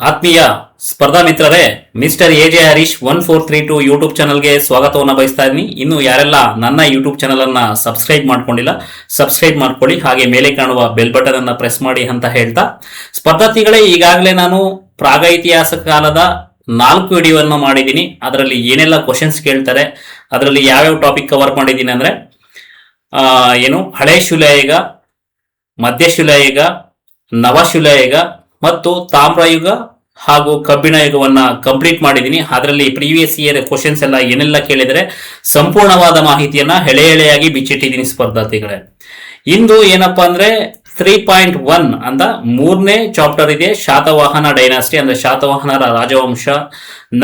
ಆತ್ಮೀಯ ಸ್ಪರ್ಧಾ ಮಿತ್ರರೇ, ಮಿಸ್ಟರ್ ಎಜೆ ಹರೀಶ್ 1432 ಯೂಟ್ಯೂಬ್ ಚಾನಲ್ಗೆ ಸ್ವಾಗತವನ್ನು ಬಯಸ್ತಾ ಇದ್ದೀನಿ. ಇನ್ನು ಯಾರೆಲ್ಲ ನನ್ನ ಯೂಟ್ಯೂಬ್ ಚಾನಲ್ ಅನ್ನ ಸಬ್ಸ್ಕ್ರೈಬ್ ಮಾಡ್ಕೊಂಡಿಲ್ಲ, ಸಬ್ಸ್ಕ್ರೈಬ್ ಮಾಡ್ಕೊಳ್ಳಿ. ಹಾಗೆ ಮೇಲೆ ಕಾಣುವ ಬೆಲ್ ಬಟನ್ ಅನ್ನ ಪ್ರೆಸ್ ಮಾಡಿ ಅಂತ ಹೇಳ್ತಾ, ಸ್ಪರ್ಧಾರ್ಥಿಗಳೇ, ಈಗಾಗಲೇ ನಾನು ಪ್ರಾಗ ಇತಿಹಾಸ ಕಾಲದ 4 ವಿಡಿಯೋವನ್ನು ಮಾಡಿದ್ದೀನಿ. ಅದರಲ್ಲಿ ಏನೆಲ್ಲ ಕ್ವಶನ್ಸ್ ಕೇಳ್ತಾರೆ, ಅದರಲ್ಲಿ ಯಾವ್ಯಾವ ಟಾಪಿಕ್ ಕವರ್ ಮಾಡಿದ್ದೀನಿ ಅಂದ್ರೆ ಹಳೆ ಶಿಲಾಯುಗ, ಮಧ್ಯಶಿಲಾಯುಗ, ನವಶಿಲಾಯುಗ ಮತ್ತು ತಾಮ್ರಯುಗ ಹಾಗೂ ಕಬ್ಬಿಣ ಯುಗವನ್ನ ಕಂಪ್ಲೀಟ್ ಮಾಡಿದ್ದೀನಿ. ಅದರಲ್ಲಿ ಪ್ರೀವಿಯಸ್ ಇಯರ್ ಕ್ವಶನ್ಸ್ ಎಲ್ಲ ಏನೆಲ್ಲ ಕೇಳಿದರೆ ಸಂಪೂರ್ಣವಾದ ಮಾಹಿತಿಯನ್ನ ಎಳೆಯಾಗಿ ಬಿಚ್ಚಿಟ್ಟಿದ್ದೀನಿ ಸ್ಪರ್ಧಾರ್ಥಿಗಳೇ. ಇಂದು ಏನಪ್ಪಾ ಅಂದ್ರೆ 3.1 ಅಂತ 3ನೇ ಚಾಪ್ಟರ್ ಇದೆ, ಶಾತವಾಹನ ಡೈನಾಸ್ಟಿ ಅಂದ್ರೆ ಶಾತವಾಹನರ ರಾಜವಂಶ.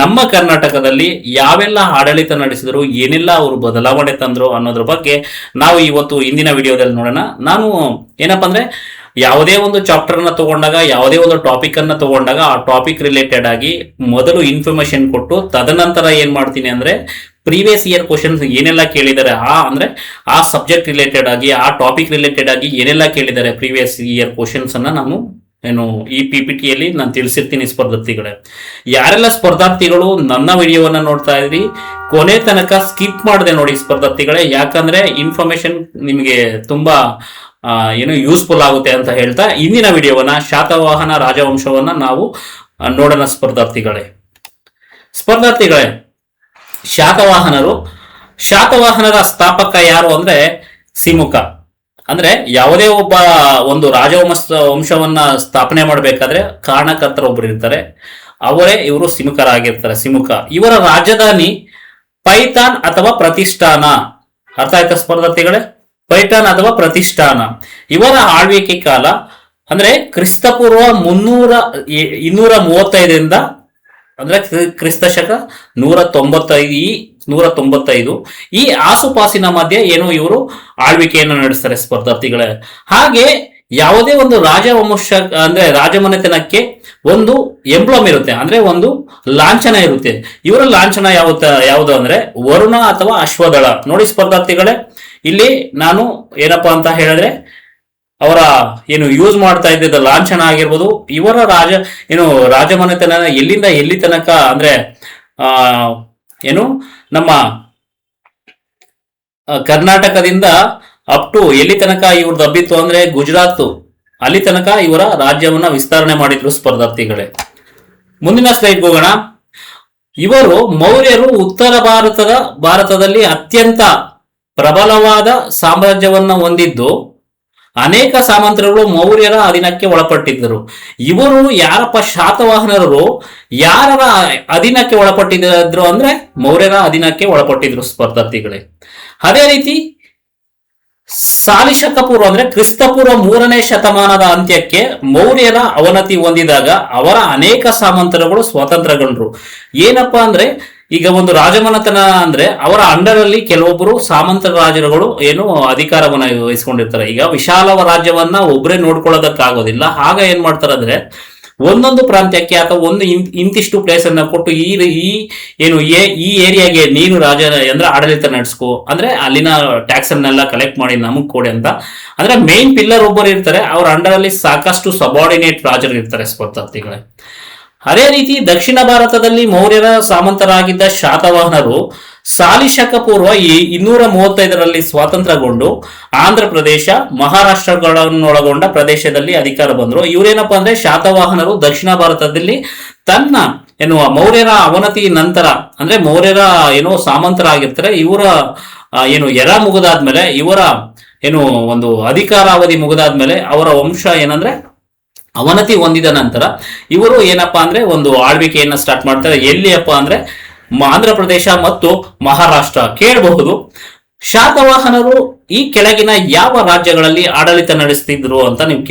ನಮ್ಮ ಕರ್ನಾಟಕದಲ್ಲಿ ಯಾವೆಲ್ಲ ಆಡಳಿತ ನಡೆಸಿದ್ರು, ಏನೆಲ್ಲ ಅವರು ಬದಲಾವಣೆ ತಂದ್ರು ಅನ್ನೋದ್ರ ಬಗ್ಗೆ ನಾವು ಇವತ್ತು ಇಂದಿನ ವಿಡಿಯೋದಲ್ಲಿ ನೋಡೋಣ. ನಾನು ಏನಪ್ಪಾ ಅಂದ್ರೆ ಯಾವುದೇ ಒಂದು ಚಾಪ್ಟರ್ ಅನ್ನ ತಗೊಂಡಾಗ, ಯಾವುದೇ ಒಂದು ಟಾಪಿಕ್ ಅನ್ನ ತಗೊಂಡಾಗ ಆ ಟಾಪಿಕ್ ರಿಲೇಟೆಡ್ ಆಗಿ ಮೊದಲು ಇನ್ಫಾರ್ಮೇಶನ್ ಕೊಟ್ಟು ತದನಂತರ ಏನ್ ಮಾಡ್ತೀನಿ ಅಂದ್ರೆ ಪ್ರೀವಿಯಸ್ ಇಯರ್ ಕ್ವಶನ್ಸ್ ಏನೆಲ್ಲ ಕೇಳಿದ್ದಾರೆ ಆ ಸಬ್ಜೆಕ್ಟ್ ರಿಲೇಟೆಡ್ ಆಗಿ, ಆ ಟಾಪಿಕ್ ರಿಲೇಟೆಡ್ ಆಗಿ ಏನೆಲ್ಲ ಕೇಳಿದ್ದಾರೆ ಪ್ರೀವಿಯಸ್ ಇಯರ್ ಕ್ವಶನ್ಸ್ ಅನ್ನ ನಾನು ಈ PPTಯಲ್ಲಿ ನಾನು ತಿಳಿಸಿರ್ತೀನಿ ಸ್ಪರ್ಧಾರ್ಥಿಗಳೇ. ಯಾರೆಲ್ಲ ಸ್ಪರ್ಧಾರ್ಥಿಗಳು ನನ್ನ ವಿಡಿಯೋವನ್ನ ನೋಡ್ತಾ ಇದ್ರಿ, ಕೊನೆ ತನಕ ಸ್ಕಿಪ್ ಮಾಡದೆ ನೋಡಿ ಸ್ಪರ್ಧಾರ್ಥಿಗಳೇ, ಯಾಕಂದ್ರೆ ಇನ್ಫಾರ್ಮೇಶನ್ ನಿಮಗೆ ತುಂಬಾ ಯೂಸ್ಫುಲ್ ಆಗುತ್ತೆ ಅಂತ ಹೇಳ್ತಾ ಇಂದಿನ ವಿಡಿಯೋವನ್ನ ಶಾತವಾಹನ ರಾಜವಂಶವನ್ನ ನಾವು ನೋಡೋಣ ಸ್ಪರ್ಧಾರ್ಥಿಗಳೇ. ಶಾತವಾಹನರ ಸ್ಥಾಪಕ ಯಾರು ಅಂದ್ರೆ ಸಿಮುಖ. ಅಂದ್ರೆ ಯಾವುದೇ ಒಬ್ಬ ಒಂದು ರಾಜವಂಶವನ್ನ ಸ್ಥಾಪನೆ ಮಾಡಬೇಕಾದ್ರೆ ಕಾರಣಕರ್ತರೊಬ್ಬರು ಇರ್ತಾರೆ, ಇವರು ಸಿಮುಖರಾಗಿರ್ತಾರೆ. ಇವರ ರಾಜಧಾನಿ ಪೈಥಾನ್ ಅಥವಾ ಪ್ರತಿಷ್ಠಾನ. ಅರ್ಥ ಆಯ್ತಾ ಸ್ಪರ್ಧಾರ್ಥಿಗಳೇ? ಪೈಠಾನ್ ಅಥವಾ ಪ್ರತಿಷ್ಠಾನ. ಇವರ ಆಳ್ವಿಕೆ ಕಾಲ ಅಂದ್ರೆ ಕ್ರಿಸ್ತಪೂರ್ವ 235 ಅಂದ್ರೆ ಕ್ರಿಸ್ತಶಕ 195 ಈ ಆಸುಪಾಸಿನ ಮಧ್ಯೆ ಇವರು ಆಳ್ವಿಕೆಯನ್ನು ನಡೆಸ್ತಾರೆ ಸ್ಪರ್ಧಾರ್ಥಿಗಳೇ. ಹಾಗೆ ಯಾವುದೇ ಒಂದು ರಾಜವಂಶ ಅಂದ್ರೆ ರಾಜಮನೆತನಕ್ಕೆ ಒಂದು ಎಂಬ್ಲಮ್ ಇರುತ್ತೆ, ಅಂದ್ರೆ ಒಂದು ಲಾಂಛನ ಇರುತ್ತೆ. ಇವರ ಲಾಂಛನ ಯಾವುದು ಅಂದ್ರೆ ವರುಣ ಅಥವಾ ಅಶ್ವದಳ. ನೋಡಿ ಸ್ಪರ್ಧಾರ್ಥಿಗಳೇ, ಇಲ್ಲಿ ನಾನು ಏನಪ್ಪಾ ಅಂತ ಹೇಳಿದ್ರೆ ಅವರ ಯೂಸ್ ಮಾಡ್ತಾ ಇದ್ದ ಲಾಂಛನ ಆಗಿರ್ಬೋದು, ಇವರ ರಾಜಮನೆತನ ಎಲ್ಲಿಂದ ಎಲ್ಲಿ ತನಕ ಅಂದ್ರೆ ನಮ್ಮ ಕರ್ನಾಟಕದಿಂದ ಅಪ್ ಟು ಎಲ್ಲಿ ತನಕ ಇವ್ರದ್ದು ಹಬ್ಬಿತ್ತು ಅಂದ್ರೆ ಗುಜರಾತ್, ಅಲ್ಲಿ ತನಕ ಇವರ ರಾಜ್ಯವನ್ನ ವಿಸ್ತರಣೆ ಮಾಡಿದ್ರು ಸ್ಪರ್ಧಾರ್ಥಿಗಳೇ. ಮುಂದಿನ ಸ್ಲೈಡ್ ಹೋಗೋಣ. ಇವರು ಮೌರ್ಯರು ಉತ್ತರ ಭಾರತದಲ್ಲಿ ಅತ್ಯಂತ ಪ್ರಬಲವಾದ ಸಾಮ್ರಾಜ್ಯವನ್ನ ಹೊಂದಿದ್ದು, ಅನೇಕ ಸಾಮಂತರುಗಳು ಮೌರ್ಯರ ಅಧೀನಕ್ಕೆ ಒಳಪಟ್ಟಿದ್ದರು. ಇವರು ಯಾರಪ್ಪ ಶಾತವಾಹನರು ಯಾರ ಅಧೀನಕ್ಕೆ ಒಳಪಟ್ಟಿದ್ರು ಅಂದ್ರೆ ಮೌರ್ಯರ ಅಧೀನಕ್ಕೆ ಒಳಪಟ್ಟಿದ್ರು ಸ್ಪರ್ಧಾರ್ಥಿಗಳೇ. ಅದೇ ರೀತಿ ಸಾಲಿಶಕ ಪೂರ್ವ ಅಂದ್ರೆ ಕ್ರಿಸ್ತಪೂರ್ವ 3ನೇ ಶತಮಾನದ ಅಂತ್ಯಕ್ಕೆ ಮೌರ್ಯರ ಅವನತಿ ಹೊಂದಿದಾಗ ಅವರ ಅನೇಕ ಸಾಮಂತರುಗಳು ಸ್ವಾತಂತ್ರ್ಯಗೊಂಡ್ರು. ಏನಪ್ಪಾ ಅಂದ್ರೆ ಈಗ ಒಂದು ರಾಜಮನೆತನ ಅಂದ್ರೆ ಅವರ ಅಂಡರ್ ಅಲ್ಲಿ ಕೆಲವೊಬ್ಬರು ಸಾಮಂತ ರಾಜರುಗಳು ಅಧಿಕಾರವನ್ನ ವಹಿಸ್ಕೊಂಡಿರ್ತಾರೆ. ಈಗ ವಿಶಾಲ ರಾಜ್ಯವನ್ನ ಒಬ್ಬರೇ ನೋಡ್ಕೊಳ್ಳೋದಕ್ಕಾಗೋದಿಲ್ಲ. ಆಗ ಏನ್ ಮಾಡ್ತಾರೆ ಅಂದ್ರೆ ಒಂದೊಂದು ಪ್ರಾಂತ್ಯಕ್ಕೆ ಅಥವಾ ಒಂದು ಇಂತಿಷ್ಟು ಪ್ಲೇಸ್ ಅನ್ನ ಕೊಟ್ಟು ಈ ಏರಿಯಾಗೆ ನೀನು ರಾಜ ಅಂದ್ರೆ ಆಡಳಿತ ನಡೆಸ್ಕೋ, ಅಂದ್ರೆ ಅಲ್ಲಿನ ಟ್ಯಾಕ್ಸ್ ಅನ್ನೆಲ್ಲ ಕಲೆಕ್ಟ್ ಮಾಡಿ ನಮಗ್ ಕೊಡಿ ಅಂತ. ಅಂದ್ರೆ ಮೇನ್ ಪಿಲ್ಲರ್ ಒಬ್ಬರು ಇರ್ತಾರೆ, ಅವ್ರ ಅಂಡರ್ ಅಲ್ಲಿ ಸಾಕಷ್ಟು ಸಬಾರ್ಡಿನೇಟ್ ರಾಜರು ಇರ್ತಾರೆ ಸ್ಪರ್ಧಾರ್ಥಿಗಳೇ. ಅದೇ ರೀತಿ ದಕ್ಷಿಣ ಭಾರತದಲ್ಲಿ ಮೌರ್ಯರ ಸಾಮಂತರಾಗಿದ್ದ ಶಾತವಾಹನರು ಸಾಲಿಶಕ ಪೂರ್ವ 235ರಲ್ಲಿ ಸ್ವಾತಂತ್ರ್ಯಗೊಂಡು ಆಂಧ್ರ ಪ್ರದೇಶ, ಮಹಾರಾಷ್ಟ್ರಗಳನ್ನೊಳಗೊಂಡ ಪ್ರದೇಶದಲ್ಲಿ ಅಧಿಕಾರ ಬಂದ್ರು. ಇವರೇನಪ್ಪಾ ಅಂದ್ರೆ ಶಾತವಾಹನರು ದಕ್ಷಿಣ ಭಾರತದಲ್ಲಿ ತನ್ನ ಮೌರ್ಯರ ಅವನತಿ ನಂತರ ಅಂದ್ರೆ ಮೌರ್ಯರ ಸಾಮಂತರಾಗಿರ್ತಾರೆ. ಇವರ ಎರ ಮುಗಿದಾದ್ಮೇಲೆ, ಇವರ ಒಂದು ಅಧಿಕಾರಾವಧಿ ಮುಗಿದಾದ್ಮೇಲೆ ಅವರ ವಂಶ ಅವನತಿ ಹೊಂದಿದ ನಂತರ ಇವರು ಏನಪ್ಪಾ ಅಂದ್ರೆ ಒಂದು ಆಳ್ವಿಕೆಯನ್ನ ಸ್ಟಾರ್ಟ್ ಮಾಡ್ತಾರೆ. ಎಲ್ಲಿಯಪ್ಪ ಅಂದ್ರೆ ಆಂಧ್ರ ಪ್ರದೇಶ ಮತ್ತು ಮಹಾರಾಷ್ಟ್ರ. ಕೇಳಬಹುದು, ಶಾತವಾಹನರು ಈ ಕೆಳಗಿನ ಯಾವ ರಾಜ್ಯಗಳಲ್ಲಿ ಆಡಳಿತ ನಡೆಸ್ತಿದ್ರು ಅಂತ ನೀವು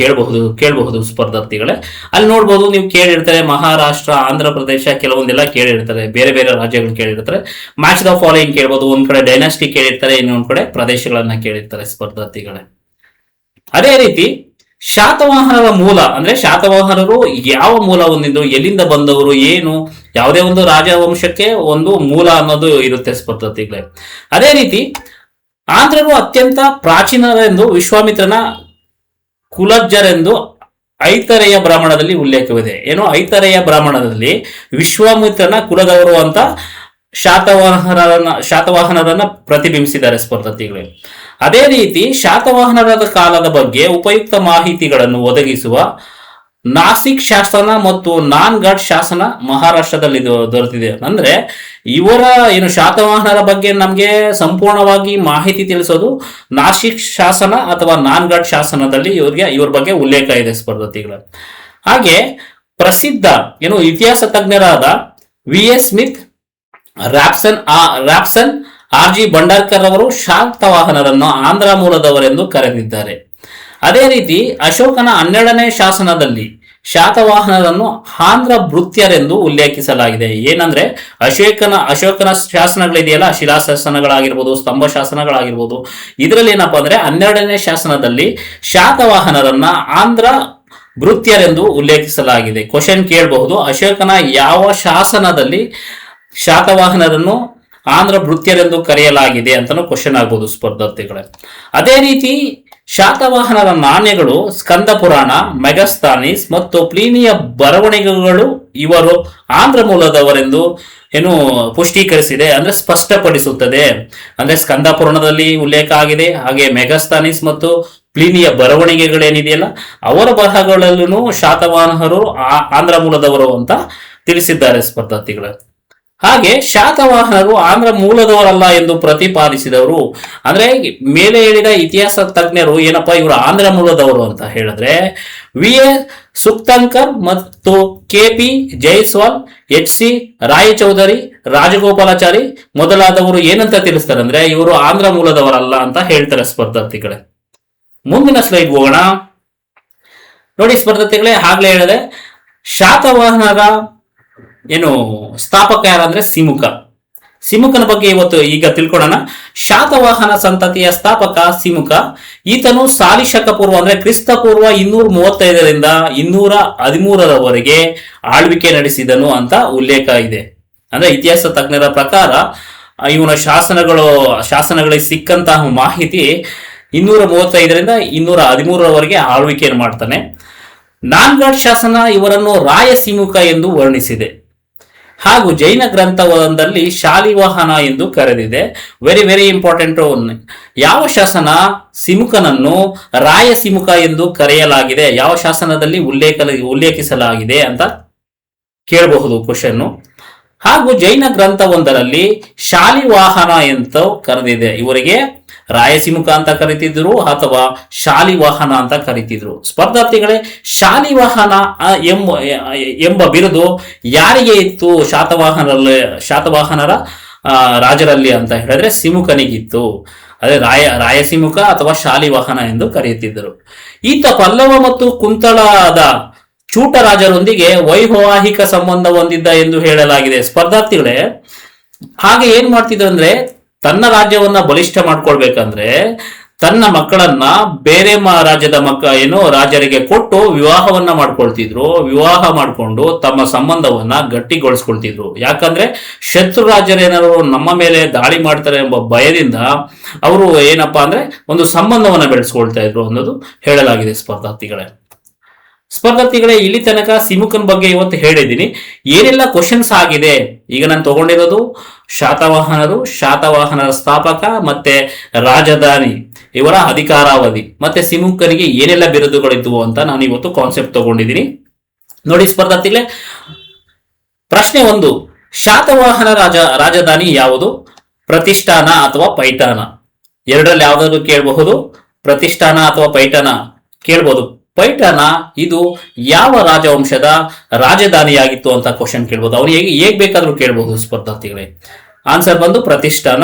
ಕೇಳಬಹುದು ಸ್ಪರ್ಧಾರ್ಥಿಗಳೇ. ಅಲ್ಲಿ ನೋಡ್ಬೋದು, ನೀವು ಕೇಳಿರ್ತಾರೆ ಮಹಾರಾಷ್ಟ್ರ, ಆಂಧ್ರ ಪ್ರದೇಶ, ಕೆಲವೊಂದೆಲ್ಲ ಕೇಳಿರ್ತಾರೆ, ಬೇರೆ ಬೇರೆ ರಾಜ್ಯಗಳು ಕೇಳಿರ್ತಾರೆ. ಮ್ಯಾಚ್ ದ ಫಾಲೋಯಿಂಗ್ ಕೇಳ್ಬೋದು. ಒಂದ್ ಕಡೆ ಡೈನಾಸ್ಟಿ ಕೇಳಿರ್ತಾರೆ, ಇನ್ನೊಂದ್ ಕಡೆ ಪ್ರದೇಶಗಳನ್ನ ಕೇಳಿರ್ತಾರೆ ಸ್ಪರ್ಧಾರ್ಥಿಗಳೇ. ಅದೇ ರೀತಿ ಶಾತವಾಹನರ ಮೂಲ ಅಂದ್ರೆ ಶಾತವಾಹನರು ಯಾವ ಮೂಲ ಹೊಂದಿದ್ರು, ಎಲ್ಲಿಂದ ಬಂದವರು, ಯಾವುದೇ ಒಂದು ರಾಜವಂಶಕ್ಕೆ ಒಂದು ಮೂಲ ಅನ್ನೋದು ಇರುತ್ತೆ ಸ್ಪರ್ಧಾರ್ಥಿಗಳೇ. ಅದೇ ರೀತಿ ಆಂಧ್ರರು ಅತ್ಯಂತ ಪ್ರಾಚೀನರೆಂದು ವಿಶ್ವಾಮಿತ್ರನ ಕುಲಜ್ಜರೆಂದು ಐತರೆಯ ಬ್ರಾಹ್ಮಣದಲ್ಲಿ ಉಲ್ಲೇಖವಿದೆ. ಏನು ಐತರೆಯ ಬ್ರಾಹ್ಮಣದಲ್ಲಿ ವಿಶ್ವಾಮಿತ್ರನ ಕುಲದವರು ಅಂತ ಶಾತವಾಹನರನ್ನ ಪ್ರತಿಬಿಂಬಿಸಿದ್ದಾರೆ ಸ್ಪರ್ಧಾರ್ಥಿಗಳೇ. ಅದೇ ರೀತಿ ಶಾತವಾಹನರ ಕಾಲದ ಬಗ್ಗೆ ಉಪಯುಕ್ತ ಮಾಹಿತಿಗಳನ್ನು ಒದಗಿಸುವ ನಾಸಿಕ್ ಶಾಸನ ಮತ್ತು ನಾನ್ಗಢ್ ಶಾಸನ ಮಹಾರಾಷ್ಟ್ರದಲ್ಲಿ ದೊರೆತಿದೆ. ಅಂದ್ರೆ ಇವರ ಏನು ಶಾತವಾಹನರ ಬಗ್ಗೆ ನಮಗೆ ಸಂಪೂರ್ಣವಾಗಿ ಮಾಹಿತಿ ತಿಳಿಸೋದು ನಾಸಿಕ್ ಶಾಸನ ಅಥವಾ ನಾನ್ಗಢ್ ಶಾಸನದಲ್ಲಿ ಇವ್ರ ಬಗ್ಗೆ ಉಲ್ಲೇಖ ಇದೆ ಸ್ಪರ್ಧಾರ್ಥಿಗಳ. ಹಾಗೆ ಪ್ರಸಿದ್ಧ ಏನು ಇತಿಹಾಸ ತಜ್ಞರಾದ V S. Smith, Rapson, R G. Bhandarkar ಅವರು ಶಾತವಾಹನರನ್ನು ಆಂಧ್ರ ಮೂಲದವರೆಂದು ಕರೆದಿದ್ದಾರೆ. ಅದೇ ರೀತಿ ಅಶೋಕನ 12ನೇ ಶಾಸನದಲ್ಲಿ ಶಾತವಾಹನರನ್ನು ಆಂಧ್ರ ಭೃತ್ಯರೆಂದು ಉಲ್ಲೇಖಿಸಲಾಗಿದೆ. ಏನಂದ್ರೆ ಅಶೋಕನ ಶಾಸನಗಳಿದೆಯಲ್ಲ, ಶಿಲಾಶಾಸನಗಳಾಗಿರ್ಬೋದು, ಸ್ತಂಭ ಶಾಸನಗಳಾಗಿರ್ಬೋದು, ಇದರಲ್ಲಿ ಏನಪ್ಪಾ ಅಂದ್ರೆ 12ನೇ ಶಾಸನದಲ್ಲಿ ಶಾತವಾಹನರನ್ನ ಆಂಧ್ರ ಭೃತ್ಯರೆಂದು ಉಲ್ಲೇಖಿಸಲಾಗಿದೆ. ಕ್ವಶನ್ ಕೇಳಬಹುದು, ಅಶೋಕನ ಯಾವ ಶಾಸನದಲ್ಲಿ ಶಾತವಾಹನರನ್ನು ಆಂಧ್ರ ಭೃತ್ಯರೆಂದು ಕರೆಯಲಾಗಿದೆ ಅಂತಾನು ಕ್ವಶನ್ ಆಗ್ಬೋದು ಸ್ಪರ್ಧಾರ್ಥಿಗಳೇ. ಅದೇ ರೀತಿ ಶಾತವಾಹನರ ನಾಣ್ಯಗಳು ಸ್ಕಂದ ಪುರಾಣ, ಮೆಗಸ್ತಾನಿಸ್ ಮತ್ತು ಪ್ಲೀನಿಯ ಬರವಣಿಗೆಗಳು ಇವರು ಆಂಧ್ರ ಮೂಲದವರೆಂದು ಏನು ಪುಷ್ಟೀಕರಿಸಿದೆ, ಅಂದ್ರೆ ಸ್ಪಷ್ಟಪಡಿಸುತ್ತದೆ. ಅಂದ್ರೆ ಸ್ಕಂದ ಪುರಾಣದಲ್ಲಿ ಉಲ್ಲೇಖ ಆಗಿದೆ. ಹಾಗೆ ಮೆಗಸ್ತಾನಿಸ್ ಮತ್ತು ಪ್ಲೀನಿಯ ಬರವಣಿಗೆಗಳೇನಿದೆಯಲ್ಲ ಅವರ ಬರಹಗಳಲ್ಲೂ ಶಾತವಾಹನರು ಆಂಧ್ರ ಮೂಲದವರು ಅಂತ ತಿಳಿಸಿದ್ದಾರೆ ಸ್ಪರ್ಧಾರ್ಥಿಗಳು. ಹಾಗೆ ಶಾತವಾಹನರು ಆಂಧ್ರ ಮೂಲದವರಲ್ಲ ಎಂದು ಪ್ರತಿಪಾದಿಸಿದವರು ಅಂದ್ರೆ ಮೇಲೆ ಹೇಳಿದ ಇತಿಹಾಸ ತಜ್ಞರು ಏನಪ್ಪಾ ಇವರು ಆಂಧ್ರ ಮೂಲದವರು ಅಂತ ಹೇಳಿದ್ರೆ ವಿ.ಎ. ಸುಕ್ತಂಕರ್ ಮತ್ತು ಕೆ.ಪಿ. ಜೈಸ್ವಾಲ್, ಎಚ್.ಸಿ. ರಾಯಚೌಧರಿ, ರಾಜಗೋಪಾಲಾಚಾರಿ ಮೊದಲಾದವರು ಏನಂತ ತಿಳಿಸ್ತಾರೆ ಅಂದ್ರೆ ಇವರು ಆಂಧ್ರ ಮೂಲದವರಲ್ಲ ಅಂತ ಹೇಳ್ತಾರೆ ಸ್ಪರ್ಧಾರ್ಥಿಗಳೇ. ಮುಂದಿನ ಸ್ಲೈಡ್ ಹೋಗೋಣ. ನೋಡಿ ಸ್ಪರ್ಧಾರ್ಥಿಗಳೇ, ಆಗ್ಲೇ ಹೇಳಿದೆ ಶಾತವಾಹನರ ಏನು ಸ್ಥಾಪಕ ಯಾರಂದ್ರೆ ಸಿಮುಕನ ಬಗ್ಗೆ ಈಗ ತಿಳ್ಕೊಳ್ಳೋಣ. ಶಾತವಾಹನ ಸಂತತಿಯ ಸ್ಥಾಪಕ ಸಿಮುಕ. ಈತನು ಸಾಲಿಶಕ ಪೂರ್ವ ಅಂದ್ರೆ ಕ್ರಿಸ್ತ ಪೂರ್ವ 235ರಿಂದ 213ರವರೆಗೆ ಆಳ್ವಿಕೆ ನಡೆಸಿದನು ಅಂತ ಉಲ್ಲೇಖ ಇದೆ. ಅಂದ್ರೆ ಇತಿಹಾಸ ತಜ್ಞರ ಪ್ರಕಾರ ಇವನ ಶಾಸನಗಳಿಗೆ ಸಿಕ್ಕಂತಹ ಮಾಹಿತಿ 235ರಿಂದ 213ರವರೆಗೆ ಆಳ್ವಿಕೆಯನ್ನು ಮಾಡ್ತಾನೆ. ನಾನ್ಗಢ್ ಶಾಸನ ಇವರನ್ನು ರಾಯಸಿಮುಕ ಎಂದು ವರ್ಣಿಸಿದೆ. ಹಾಗೂ ಜೈನ ಗ್ರಂಥವೊಂದಲ್ಲಿ ಶಾಲಿವಾಹನ ಎಂದು ಕರೆದಿದೆ. Very very important. ಯಾವ ಶಾಸನ ಸಿಮುಕನನ್ನು ರಾಯಸಿಮುಕ ಎಂದು ಕರೆಯಲಾಗಿದೆ, ಯಾವ ಶಾಸನದಲ್ಲಿ ಉಲ್ಲೇಖಿಸಲಾಗಿದೆ ಅಂತ ಕೇಳಬಹುದು ಕ್ವಶನ್. ಹಾಗೂ ಜೈನ ಗ್ರಂಥವೊಂದರಲ್ಲಿ ಶಾಲಿವಾಹನ ಅಂತ ಕರೆದಿದೆ. ಇವರಿಗೆ ರಾಯಸಿಮುಕ ಅಂತ ಕರಿತಿದ್ರು ಅಥವಾ ಶಾಲಿವಾಹನ ಅಂತ ಕರಿತಿದ್ರು. ಸ್ಪರ್ಧಾರ್ಥಿಗಳೇ, ಶಾಲಿವಾಹನ ಎಂಬ ಬಿರುದು ಯಾರಿಗೆ ಇತ್ತು ಶಾತವಾಹನರ ರಾಜರಲ್ಲಿ ಅಂತ ಹೇಳಿದ್ರೆ ಸಿಮುಕನಿಗಿತ್ತು. ಅದೇ ರಾಯಸಿಮುಕ ಅಥವಾ ಶಾಲಿವಾಹನ ಎಂದು ಕರೆಯುತ್ತಿದ್ದರು. ಈತ ಪಲ್ಲವ ಮತ್ತು ಕುಂತಳದ ಚೂಟ ರಾಜರೊಂದಿಗೆ ವೈವಾಹಿಕ ಸಂಬಂಧ ಹೊಂದಿದ್ದ ಎಂದು ಹೇಳಲಾಗಿದೆ. ಸ್ಪರ್ಧಾರ್ಥಿಗಳೇ, ಹಾಗೆ ಏನ್ ಮಾಡ್ತಿದ್ರು ಅಂದ್ರೆ ತನ್ನ ರಾಜ್ಯವನ್ನ ಬಲಿಷ್ಠ ಮಾಡ್ಕೊಳ್ಬೇಕಂದ್ರೆ ತನ್ನ ಮಕ್ಕಳನ್ನ ಬೇರೆ ರಾಜ್ಯದ ರಾಜರಿಗೆ ಕೊಟ್ಟು ವಿವಾಹವನ್ನ ಮಾಡ್ಕೊಳ್ತಿದ್ರು. ವಿವಾಹ ಮಾಡ್ಕೊಂಡು ತಮ್ಮ ಸಂಬಂಧವನ್ನ ಗಟ್ಟಿಗೊಳಿಸ್ಕೊಳ್ತಿದ್ರು. ಯಾಕಂದ್ರೆ ಶತ್ರು ರಾಜರೇನಾದ್ರು ನಮ್ಮ ಮೇಲೆ ದಾಳಿ ಮಾಡ್ತಾರೆ ಎಂಬ ಭಯದಿಂದ ಅವರು ಏನಪ್ಪಾ ಅಂದ್ರೆ ಒಂದು ಸಂಬಂಧವನ್ನ ಬೆಳೆಸ್ಕೊಳ್ತಾ ಇದ್ರು ಅನ್ನೋದು ಹೇಳಲಾಗಿದೆ ಸ್ಪರ್ಧಾರ್ಥಿಗಳೇ. ಇಲ್ಲಿ ತನಕ ಸಿಮುಕನ್ ಬಗ್ಗೆ ಇವತ್ತು ಹೇಳಿದ್ದೀನಿ. ಏನೆಲ್ಲ ಕ್ವಶನ್ಸ್ ಆಗಿದೆ ಈಗ ನಾನು ತಗೊಂಡಿರೋದು ಶಾತವಾಹನರ ಸ್ಥಾಪಕ ಮತ್ತೆ ರಾಜಧಾನಿ ಇವರ ಅಧಿಕಾರಾವಧಿ ಮತ್ತೆ ಸಿಮುಕನಿಗೆ ಏನೆಲ್ಲ ಬಿರುದುಗಳಿದ್ವು ಅಂತ ನಾನು ಇವತ್ತು ಕಾನ್ಸೆಪ್ಟ್ ತಗೊಂಡಿದ್ದೀನಿ. ನೋಡಿ ಸ್ಪರ್ಧಾರ್ಥಿಗಳೇ, ಪ್ರಶ್ನೆ 1, ಶಾತವಾಹನ ರಾಜಧಾನಿ ಯಾವುದು? ಪ್ರತಿಷ್ಠಾನ ಅಥವಾ ಪೈಠಾನ? ಎರಡರಲ್ಲಿ ಯಾವ್ದಾದ್ರು ಕೇಳಬಹುದು. ಪ್ರತಿಷ್ಠಾನ ಅಥವಾ ಪೈಠಾನ ಕೇಳಬಹುದು. ಪೈಠಾನ ಇದು ಯಾವ ರಾಜವಂಶದ ರಾಜಧಾನಿಯಾಗಿತ್ತು ಅಂತ ಕ್ವಶನ್ ಕೇಳ್ಬೋದು. ಅವ್ರು ಹೇಗ್ ಬೇಕಾದ್ರೂ ಕೇಳಬಹುದು ಸ್ಪರ್ಧಾರ್ಥಿಗಳೇ. ಆನ್ಸರ್ ಬಂದು ಪ್ರತಿಷ್ಠಾನ.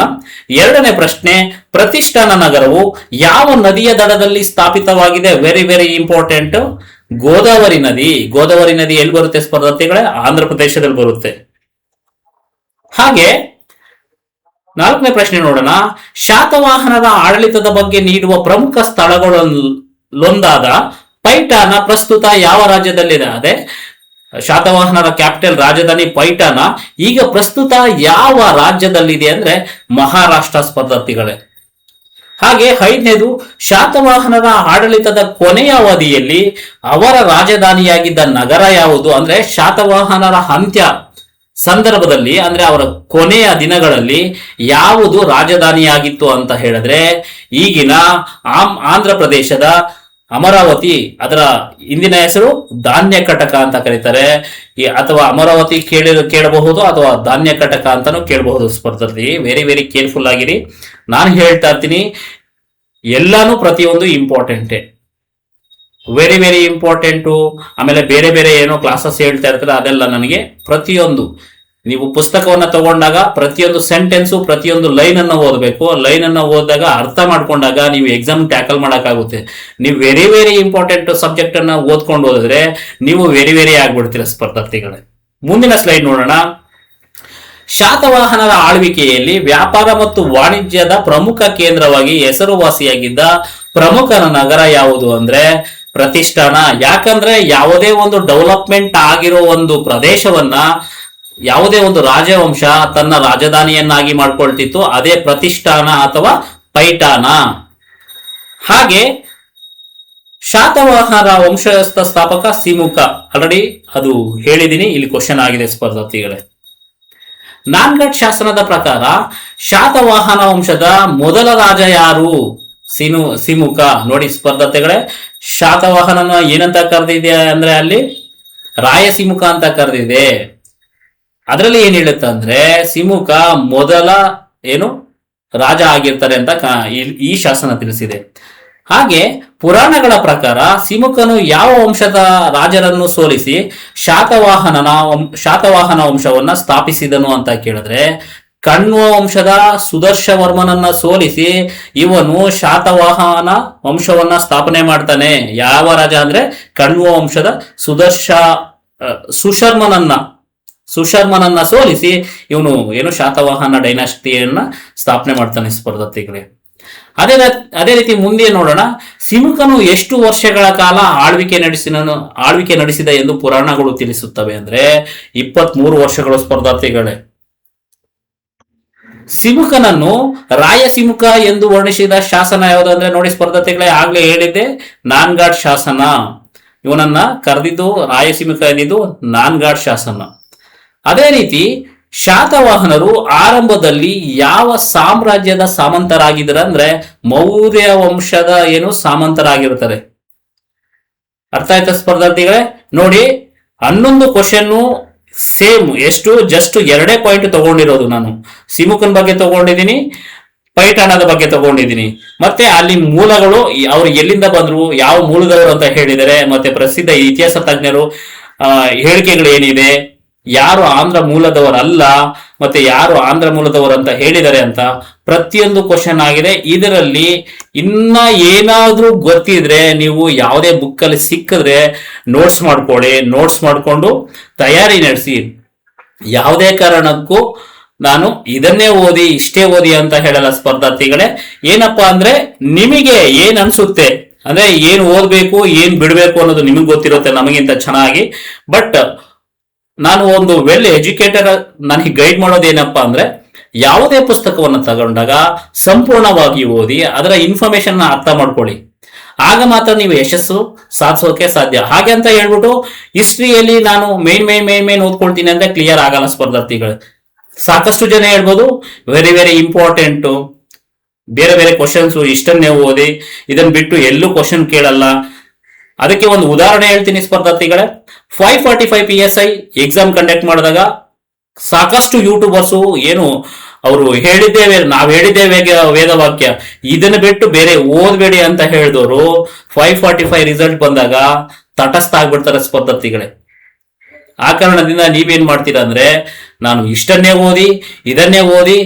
ಎರಡನೇ ಪ್ರಶ್ನೆ, ಪ್ರತಿಷ್ಠಾನ ನಗರವು ಯಾವ ನದಿಯ ದಡದಲ್ಲಿ ಸ್ಥಾಪಿತವಾಗಿದೆ? Very very important. ಗೋದಾವರಿ ನದಿ ಎಲ್ಲಿ ಬರುತ್ತೆ ಸ್ಪರ್ಧಾರ್ಥಿಗಳೇ? ಆಂಧ್ರ ಪ್ರದೇಶದಲ್ಲಿ ಬರುತ್ತೆ. ಹಾಗೆ 4ನೇ ಪ್ರಶ್ನೆ ನೋಡೋಣ. ಶಾತವಾಹನರ ಆಡಳಿತದ ಬಗ್ಗೆ ನೀಡುವ ಪ್ರಮುಖ ಸ್ಥಳಗಳಲ್ಲೊಂದಾದ ಪೈಠಾನ ಪ್ರಸ್ತುತ ಯಾವ ರಾಜ್ಯದಲ್ಲಿದೆ? ಅದೇ ಶಾತವಾಹನರ ಕ್ಯಾಪಿಟಲ್ ರಾಜಧಾನಿ ಪೈಠಾನ ಈಗ ಪ್ರಸ್ತುತ ಯಾವ ರಾಜ್ಯದಲ್ಲಿದೆ ಅಂದ್ರೆ ಮಹಾರಾಷ್ಟ್ರ ಸ್ಪರ್ಧಾರ್ಥಿಗಳೇ. ಹಾಗೆ ಐದನೇದು, ಶಾತವಾಹನರ ಆಡಳಿತದ ಕೊನೆಯ ಅವಧಿಯಲ್ಲಿ ಅವರ ರಾಜಧಾನಿಯಾಗಿದ್ದ ನಗರ ಯಾವುದು? ಅಂದ್ರೆ ಶಾತವಾಹನರ ಅಂತ್ಯ ಸಂದರ್ಭದಲ್ಲಿ, ಅಂದ್ರೆ ಅವರ ಕೊನೆಯ ದಿನಗಳಲ್ಲಿ ಯಾವುದು ರಾಜಧಾನಿಯಾಗಿತ್ತು ಅಂತ ಹೇಳಿದ್ರೆ ಈಗಿನ ಆಂಧ್ರ ಪ್ರದೇಶದ ಅಮರಾವತಿ, ಅದರ ಇಂದಿನ ಹೆಸರು ಧಾನ್ಯ ಕಟಕ ಅಂತ ಕರೀತಾರೆ. ಅಥವಾ ಅಮರಾವತಿ ಕೇಳಬಹುದು ಅಥವಾ ಧಾನ್ಯ ಕಟಕ ಅಂತಾನು ಕೇಳಬಹುದು. ಸ್ಪರ್ಧಾರ್ಥಿ ವೆರಿ ವೆರಿ ಕೇರ್ಫುಲ್ ಆಗಿರಿ. ನಾನು ಹೇಳ್ತಾ ಇರ್ತೀನಿ, ಎಲ್ಲಾನು ಪ್ರತಿಯೊಂದು ಇಂಪಾರ್ಟೆಂಟೇ, ವೆರಿ ವೆರಿ ಇಂಪಾರ್ಟೆಂಟು. ಆಮೇಲೆ ಬೇರೆ ಬೇರೆ ಏನೋ ಕ್ಲಾಸಸ್ ಹೇಳ್ತಾ ಇರ್ತಾರೆ, ಅದೆಲ್ಲ ನನಗೆ ಪ್ರತಿಯೊಂದು, ನೀವು ಪುಸ್ತಕವನ್ನ ತಗೊಂಡಾಗ ಪ್ರತಿಯೊಂದು ಸೆಂಟೆನ್ಸು, ಪ್ರತಿಯೊಂದು ಲೈನ್ ಅನ್ನ ಓದಬೇಕು. ಲೈನ್ ಅನ್ನ ಓದಿದಾಗ ಅರ್ಥ ಮಾಡ್ಕೊಂಡಾಗ ನೀವು ಎಕ್ಸಾಮ್ ಟ್ಯಾಕಲ್ ಮಾಡಕ್ಕಾಗುತ್ತೆ. ನೀವು ವೆರಿ ವೆರಿ ಇಂಪಾರ್ಟೆಂಟ್ ಸಬ್ಜೆಕ್ಟ್ ಅನ್ನ ಓದ್ಕೊಂಡು ಹೋದ್ರೆ ನೀವು ವೆರಿ ವೆರಿ ಆಗ್ಬಿಡ್ತೀರ ಸ್ಪರ್ಧಾರ್ಥಿಗಳೇ. ಮುಂದಿನ ಸ್ಲೈಡ್ ನೋಡೋಣ. ಶಾತವಾಹನರ ಆಳ್ವಿಕೆಯಲ್ಲಿ ವ್ಯಾಪಾರ ಮತ್ತು ವಾಣಿಜ್ಯದ ಪ್ರಮುಖ ಕೇಂದ್ರವಾಗಿ ಹೆಸರುವಾಸಿಯಾಗಿದ್ದ ಪ್ರಮುಖ ನಗರ ಯಾವುದು ಅಂದ್ರೆ ಪ್ರತಿಷ್ಠಾನ. ಯಾಕಂದ್ರೆ ಯಾವುದೇ ಒಂದು ಡೆವಲಪ್ಮೆಂಟ್ ಆಗಿರೋ ಒಂದು ಪ್ರದೇಶವನ್ನ ಯಾವುದೇ ಒಂದು ರಾಜವಂಶ ತನ್ನ ರಾಜಧಾನಿಯನ್ನಾಗಿ ಮಾಡ್ಕೊಳ್ತಿತ್ತು, ಅದೇ ಪ್ರತಿಷ್ಠಾನ ಅಥವಾ ಪೈಠಾನ. ಹಾಗೆ ಶಾತವಾಹನರ ವಂಶಸ್ಥ ಸ್ಥಾಪಕ ಸಿಮುಖ, ಆಲ್ರೆಡಿ ಅದು ಹೇಳಿದೀನಿ, ಇಲ್ಲಿ ಕ್ವಶನ್ ಆಗಿದೆ ಸ್ಪರ್ಧಾರ್ಥಿಗಳೇ. ನಾನ್ಗಢ್ ಶಾಸನದ ಪ್ರಕಾರ ಶಾತವಾಹನ ವಂಶದ ಮೊದಲ ರಾಜ ಯಾರು? ಸಿಮುಖ. ನೋಡಿ ಸ್ಪರ್ಧಾರ್ಥಿಗಳೇ, ಶಾತವಾಹನನ ಏನಂತ ಕರೆದಿದೆ ಅಂದ್ರೆ ಅಲ್ಲಿ ರಾಯಸಿಮುಖ ಅಂತ ಕರೆದಿದೆ. ಅದರಲ್ಲಿ ಏನ್ ಹೇಳುತ್ತೆ ಅಂದ್ರೆ ಸಿಮುಖ ಮೊದಲ ರಾಜ ಆಗಿರ್ತಾರೆ ಅಂತ ಈ ಶಾಸನ ತಿಳಿಸಿದೆ. ಹಾಗೆ ಪುರಾಣಗಳ ಪ್ರಕಾರ ಸಿಮುಖನು ಯಾವ ವಂಶದ ರಾಜರನ್ನು ಸೋಲಿಸಿ ಶಾತವಾಹನ ವಂಶವನ್ನ ಸ್ಥಾಪಿಸಿದನು ಅಂತ ಕೇಳಿದ್ರೆ ಕಣ್ವ ವಂಶದ ಸುದರ್ಶವರ್ಮನನ್ನ ಸೋಲಿಸಿ ಇವನು ಶಾತವಾಹನ ವಂಶವನ್ನ ಸ್ಥಾಪನೆ ಮಾಡ್ತಾನೆ. ಯಾವ ರಾಜ ಅಂದ್ರೆ ಕಣ್ವ ವಂಶದ ಸುಶರ್ಮನನ್ನ ಸೋಲಿಸಿ ಇವನು ಶಾತವಾಹನ ಡೈನಾಸ್ಟಿಯನ್ನ ಸ್ಥಾಪನೆ ಮಾಡ್ತಾನೆ ಸ್ಪರ್ಧಾರ್ಥಿಗಳೇ. ಅದೇ ರೀತಿ ಮುಂದೆ ನೋಡೋಣ. ಸಿಮುಖನು ಎಷ್ಟು ವರ್ಷಗಳ ಕಾಲ ಆಳ್ವಿಕೆ ನಡೆಸಿದ ಎಂದು ಪುರಾಣಗಳು ತಿಳಿಸುತ್ತವೆ ಅಂದ್ರೆ 23 ವರ್ಷಗಳು ಸ್ಪರ್ಧಾರ್ಥಿಗಳೇ. ಸಿಮುಖನನ್ನು ರಾಯಸಿಮುಖ ಎಂದು ವರ್ಣಿಸಿದ ಶಾಸನ ಯಾವುದು ಅಂದ್ರೆ ನೋಡಿ ಸ್ಪರ್ಧಾರ್ಥಿಗಳೇ, ಆಗ್ಲೇ ಹೇಳಿದ್ದೆ ನಾನ್ಘಾಟ್ ಶಾಸನ. ಇವನನ್ನ ಕರೆದಿದ್ದು ರಾಯಸಿಮುಖ ಎಂದಿದ್ದು ನಾನ್ಘಾಟ್ ಶಾಸನ. ಅದೇ ರೀತಿ ಶಾತವಾಹನರು ಆರಂಭದಲ್ಲಿ ಯಾವ ಸಾಮ್ರಾಜ್ಯದ ಸಾಮಂತರಾಗಿದ್ದಾರೆ ಅಂದ್ರೆ ಮೌರ್ಯ ವಂಶದ ಸಾಮಂತರಾಗಿರ್ತಾರೆ. ಅರ್ಥ ಆಯ್ತಾ ಸ್ಪರ್ಧಾರ್ಥಿಗಳೇ? ನೋಡಿ 11 ಕ್ವಶನ್ ಸೇಮ್, ಎಷ್ಟು ಜಸ್ಟ್ 2 ಪಾಯಿಂಟ್ ತಗೊಂಡಿರೋದು. ನಾನು ಸಿಮುಖನ್ ಬಗ್ಗೆ ತಗೊಂಡಿದ್ದೀನಿ, ಪೈಠಾಣದ ಬಗ್ಗೆ ತಗೊಂಡಿದ್ದೀನಿ, ಮತ್ತೆ ಅಲ್ಲಿ ಮೂಲಗಳು ಅವ್ರು ಎಲ್ಲಿಂದ ಬಂದ್ರು, ಯಾವ ಮೂಲದವರು ಅಂತ ಹೇಳಿದರೆ, ಮತ್ತೆ ಪ್ರಸಿದ್ಧ ಇತಿಹಾಸ ತಜ್ಞರು ಹೇಳಿಕೆಗಳು ಏನಿದೆ, ಯಾರು ಆಂಧ್ರ ಮೂಲದವರಲ್ಲ ಮತ್ತೆ ಯಾರು ಆಂಧ್ರ ಮೂಲದವರು ಅಂತ ಹೇಳಿದ್ದಾರೆ ಅಂತ ಪ್ರತಿಯೊಂದು ಕ್ವಶನ್ ಆಗಿದೆ. ಇದರಲ್ಲಿ ಇನ್ನ ಏನಾದ್ರೂ ಗೊತ್ತಿದ್ರೆ ನೀವು ಯಾವುದೇ ಬುಕ್ ಅಲ್ಲಿ ಸಿಕ್ಕಿದ್ರೆ ನೋಟ್ಸ್ ಮಾಡ್ಕೊಳ್ಳಿ. ನೋಟ್ಸ್ ಮಾಡ್ಕೊಂಡು ತಯಾರಿ ನಡೆಸಿ. ಯಾವುದೇ ಕಾರಣಕ್ಕೂ ನಾನು ಇದನ್ನೇ ಓದಿ ಇಷ್ಟೇ ಓದಿ ಅಂತ ಹೇಳಲ್ಲ ಸ್ಪರ್ಧಾರ್ಥಿಗಳೇ. ಏನಪ್ಪಾ ಅಂದ್ರೆ ನಿಮಗೆ ಏನ್ ಅನ್ಸುತ್ತೆ ಅಂದ್ರೆ ಏನ್ ಓದ್ಬೇಕು ಏನ್ ಬಿಡ್ಬೇಕು ಅನ್ನೋದು ನಿಮಗೆ ಗೊತ್ತಿರುತ್ತೆ ನಮಗಿಂತ ಚೆನ್ನಾಗಿ. ಬಟ್ ನಾನು ಒಂದು ವೆಲ್ ಎಜುಕೇಟೆಡ್ ನನಗೆ ಗೈಡ್ ಮಾಡೋದು ಏನಪ್ಪಾ ಅಂದ್ರೆ ಯಾವುದೇ ಪುಸ್ತಕವನ್ನು ತಗೊಂಡಾಗ ಸಂಪೂರ್ಣವಾಗಿ ಓದಿ ಅದರ ಇನ್ಫಾರ್ಮೇಶನ್ ಅರ್ಥ ಮಾಡ್ಕೊಳ್ಳಿ. ಆಗ ಮಾತ್ರ ನೀವು ಯಶಸ್ಸು ಸಾಧಿಸೋಕೆ ಸಾಧ್ಯ. ಹಾಗೆ ಅಂತ ಹೇಳ್ಬಿಟ್ಟು ಹಿಸ್ಟ್ರಿಯಲ್ಲಿ ನಾನು ಮೇನ್ ಓದ್ಕೊಳ್ತೀನಿ ಅಂದ್ರೆ ಕ್ಲಿಯರ್ ಆಗಲ್ಲ ಸ್ಪರ್ಧಾರ್ಥಿಗಳು. ಸಾಕಷ್ಟು ಜನ ಹೇಳ್ಬೋದು ವೆರಿ ವೆರಿ ಇಂಪಾರ್ಟೆಂಟ್, ಬೇರೆ ಬೇರೆ ಕ್ವಶನ್ಸ್ ಇಷ್ಟನ್ನೇ ಓದಿ ಇದನ್ನ ಬಿಟ್ಟು ಎಲ್ಲೂ ಕ್ವಶನ್ ಕೇಳಲ್ಲ. ಅದಕ್ಕೆ ಒಂದು ಉದಾಹರಣೆ ಹೇಳ್ತೀನಿ ಸ್ಪರ್ಧಾರ್ಥಿಗಳೇ. 545 PSI ಎಕ್ಸಾಮ್ ಕಂಡಕ್ಟ್ ಮಾಡಿದಾಗ ಸಾಕಷ್ಟು ಯೂಟ್ಯೂಬರ್ಸು ಅವರು ನಾವ್ ಹೇಳಿದ್ದೇವೆ ವೇದವಾಕ್ಯ, ಇದನ್ನ ಬಿಟ್ಟು ಬೇರೆ ಓದ್ಬೇಡಿ ಅಂತ ಹೇಳಿದವರು 545 ರಿಸಲ್ಟ್ ಬಂದಾಗ ತಟಸ್ಥ ಆಗ್ಬಿಡ್ತಾರೆ ಸ್ಪರ್ಧಾರ್ಥಿಗಳೇ. ಆ ಕಾರಣದಿಂದ ನೀವೇನ್ ಮಾಡ್ತೀರಾ ಅಂದ್ರೆ ನಾನು ಇಷ್ಟನ್ನೇ ಓದಿ ಇದನ್ನೇ ಓದಿ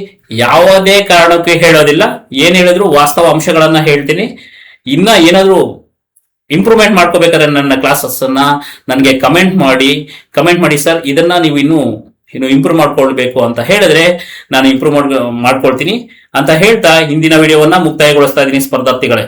ಯಾವುದೇ ಕಾರಣಕ್ಕೂ ಹೇಳೋದಿಲ್ಲ. ಏನ್ ಹೇಳಿದ್ರು ವಾಸ್ತವ ಅಂಶಗಳನ್ನ ಹೇಳ್ತೀನಿ. ಇನ್ನ ಏನಾದ್ರು ಇಂಪ್ರೂವ್ಮೆಂಟ್ ಮಾಡ್ಕೋಬೇಕಾದ್ರೆ ನನ್ನ ಕ್ಲಾಸಸ್ ಅನ್ನ ನನಗೆ ಕಮೆಂಟ್ ಮಾಡಿ ಸರ್ ಇದನ್ನ ನೀವು ಇನ್ನು ಇಂಪ್ರೂವ್ ಮಾಡ್ಕೊಳ್ಬೇಕು ಅಂತ ಹೇಳಿದ್ರೆ ನಾನು ಇಂಪ್ರೂವ್ ಮಾಡ್ಕೊಳ್ತೀನಿ ಅಂತ ಹೇಳ್ತಾ ಹಿಂದಿನ ವಿಡಿಯೋವನ್ನ ಮುಕ್ತಾಯಗೊಳಿಸ್ತಾ ಇದ್ದೀನಿ ಸ್ಪರ್ಧಾರ್ಥಿಗಳೇ.